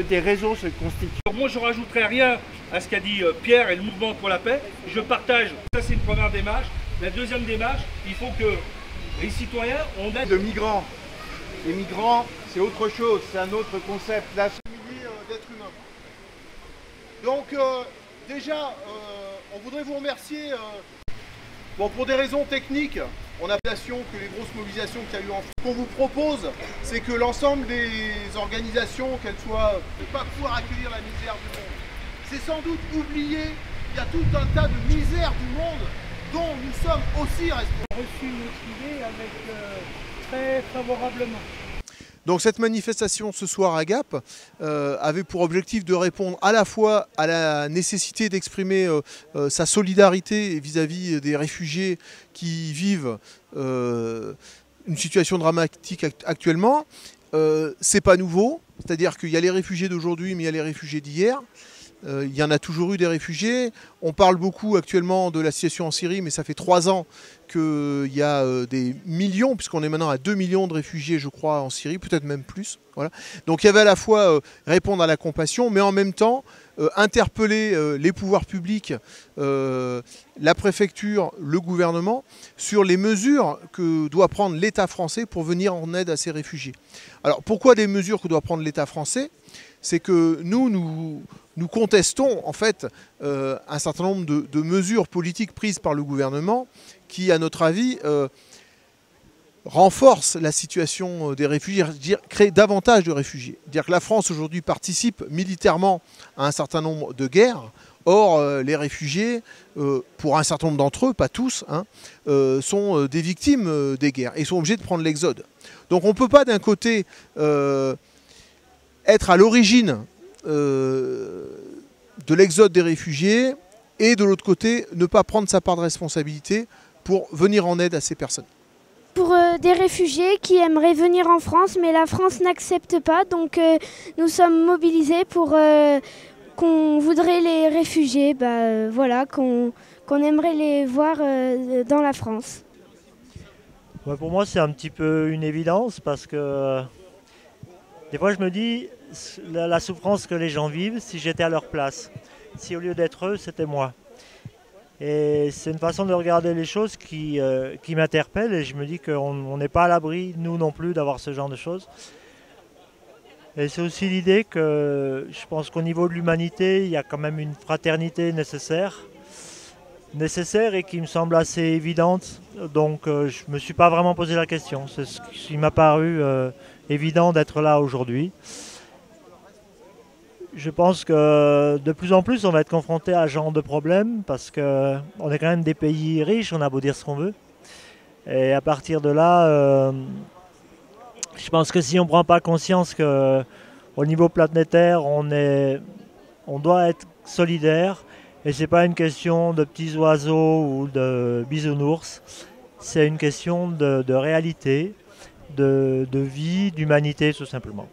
Des réseaux se constituent. Moi, je ne rajouterai rien à ce qu'a dit Pierre et le mouvement pour la paix. Je partage. Ça, c'est une première démarche. La deuxième démarche, il faut que les citoyens, on aide. De migrants. Les migrants, c'est autre chose, c'est un autre concept. Là, Milliers d'êtres humains. Donc, déjà, on voudrait vous remercier. Bon, pour des raisons techniques, on a l'impression que les grosses mobilisations qu'il y a eu en France. Ce qu'on vous propose, c'est que l'ensemble des organisations, qu'elles soient, ne pas pouvoir accueillir la misère du monde. C'est sans doute oublié, il y a tout un tas de misères du monde dont nous sommes aussi responsables. On a reçu notre idée avec très favorablement. Donc cette manifestation ce soir à Gap avait pour objectif de répondre à la fois à la nécessité d'exprimer sa solidarité vis-à-vis des réfugiés qui vivent une situation dramatique actuellement. C'est pas nouveau, c'est-à-dire qu'il y a les réfugiés d'aujourd'hui mais il y a les réfugiés d'hier. Il y en a toujours eu des réfugiés. On parle beaucoup actuellement de la situation en Syrie, mais ça fait 3 ans qu'il y a des millions, puisqu'on est maintenant à 2 millions de réfugiés, je crois, en Syrie, peut-être même plus. Voilà. Donc il y avait à la fois répondre à la compassion, mais en même temps interpeller les pouvoirs publics, la préfecture, le gouvernement, sur les mesures que doit prendre l'État français pour venir en aide à ces réfugiés. Alors pourquoi des mesures que doit prendre l'État français ? C'est que nous contestons en fait un certain nombre de mesures politiques prises par le gouvernement qui, à notre avis, renforcent la situation des réfugiés, créent davantage de réfugiés. Dire que la France aujourd'hui participe militairement à un certain nombre de guerres. Or, les réfugiés, pour un certain nombre d'entre eux, pas tous, hein, sont des victimes des guerres et sont obligés de prendre l'exode. Donc on ne peut pas d'un côté être à l'origine de l'exode des réfugiés et de l'autre côté ne pas prendre sa part de responsabilité pour venir en aide à ces personnes. Pour des réfugiés qui aimeraient venir en France, mais la France n'accepte pas, donc nous sommes mobilisés pour qu'on voudrait les réfugiés, voilà, qu'on aimerait les voir dans la France. Ouais, pour moi c'est un petit peu une évidence parce que des fois je me dis la souffrance que les gens vivent si j'étais à leur place, si au lieu d'être eux c'était moi. Et c'est une façon de regarder les choses qui m'interpelle et je me dis qu'on n'est pas à l'abri, nous non plus, d'avoir ce genre de choses. Et c'est aussi l'idée que je pense qu'au niveau de l'humanité, il y a quand même une fraternité nécessaire et qui me semble assez évidente. Donc je ne me suis pas vraiment posé la question. C'est ce qui m'a paru évident d'être là aujourd'hui. Je pense que de plus en plus on va être confronté à ce genre de problème parce qu'on est quand même des pays riches, on a beau dire ce qu'on veut. Et à partir de là, je pense que si on ne prend pas conscience qu'au niveau planétaire, on doit être solidaire. Et ce n'est pas une question de petits oiseaux ou de bisounours, c'est une question de réalité, de vie, d'humanité tout simplement.